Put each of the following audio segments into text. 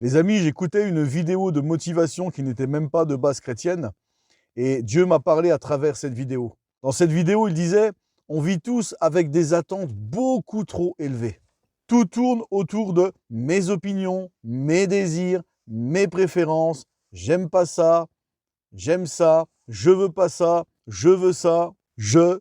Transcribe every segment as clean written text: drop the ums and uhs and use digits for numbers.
Les amis, j'écoutais une vidéo de motivation qui n'était même pas de base chrétienne et Dieu m'a parlé à travers cette vidéo. Dans cette vidéo, il disait « On vit tous avec des attentes beaucoup trop élevées. Tout tourne autour de mes opinions, mes désirs, mes préférences. J'aime pas ça, j'aime ça, je veux pas ça, je veux ça, je.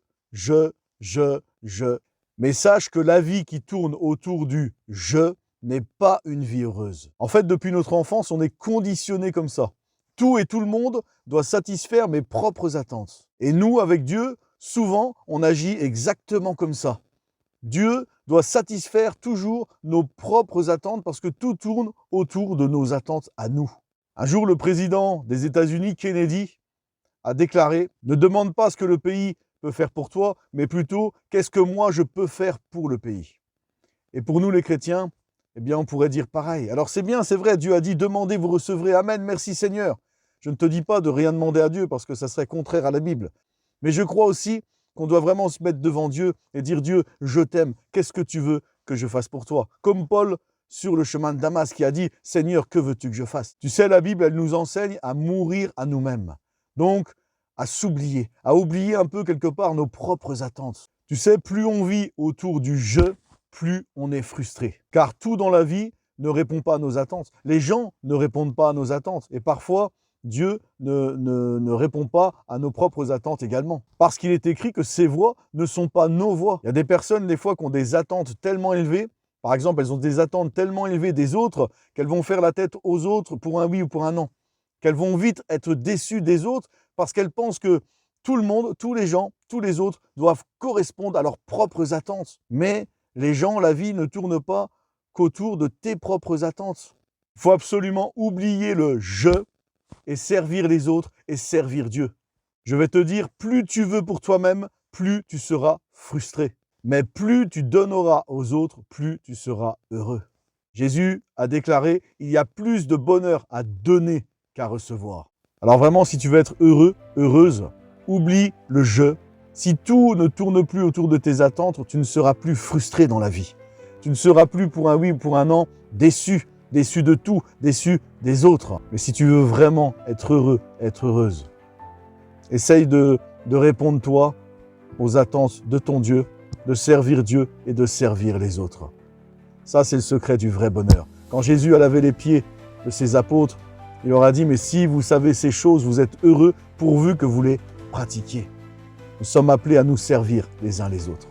Mais sache que la vie qui tourne autour du « je » n'est pas une vie heureuse. En fait, depuis notre enfance, on est conditionné comme ça. Tout et tout le monde doit satisfaire mes propres attentes. Et nous, avec Dieu, souvent, on agit exactement comme ça. Dieu doit satisfaire toujours nos propres attentes parce que tout tourne autour de nos attentes à nous. Un jour, le président des États-Unis, Kennedy, a déclaré « Ne demande pas ce que le pays peut faire pour toi, mais plutôt qu'est-ce que moi je peux faire pour le pays ». Et pour nous les chrétiens, eh bien on pourrait dire pareil. Alors c'est bien, c'est vrai, Dieu a dit « Demandez, vous recevrez, Amen, merci Seigneur ». Je ne te dis pas de rien demander à Dieu parce que ça serait contraire à la Bible. Mais je crois aussi qu'on doit vraiment se mettre devant Dieu et dire « Dieu, je t'aime, qu'est-ce que tu veux que je fasse pour toi ?» Comme Paul sur le chemin de Damas qui a dit « Seigneur, que veux-tu que je fasse ?» Tu sais, la Bible, elle nous enseigne à mourir à nous-mêmes. Donc, à s'oublier, à oublier un peu quelque part nos propres attentes. Tu sais, plus on vit autour du « je », plus on est frustré. Car tout dans la vie ne répond pas à nos attentes. Les gens ne répondent pas à nos attentes. Et parfois, Dieu ne répond pas à nos propres attentes également. Parce qu'il est écrit que ces voies ne sont pas nos voies. Il y a des personnes, des fois, qui ont des attentes tellement élevées. Par exemple, elles ont des attentes tellement élevées des autres qu'elles vont faire la tête aux autres pour un oui ou pour un non. Qu'elles vont vite être déçues des autres parce qu'elles pensent que tout le monde, tous les gens, tous les autres doivent correspondre à leurs propres attentes. Mais les gens, la vie ne tourne pas qu'autour de tes propres attentes. Il faut absolument oublier le « je » et servir les autres et servir Dieu. Je vais te dire, plus tu veux pour toi-même, plus tu seras frustré. Mais plus tu donneras aux autres, plus tu seras heureux. Jésus a déclaré, il y a plus de bonheur à donner qu'à recevoir. Alors vraiment, si tu veux être heureux, heureuse, oublie le « je ». Si tout ne tourne plus autour de tes attentes, tu ne seras plus frustré dans la vie. Tu ne seras plus pour un oui ou pour un non déçu de tout, déçu des autres. Mais si tu veux vraiment être heureux, être heureuse, essaye de répondre toi aux attentes de ton Dieu, de servir Dieu et de servir les autres. Ça, c'est le secret du vrai bonheur. Quand Jésus a lavé les pieds de ses apôtres, il leur a dit « Mais si vous savez ces choses, vous êtes heureux pourvu que vous les pratiquiez. » Nous sommes appelés à nous servir les uns les autres.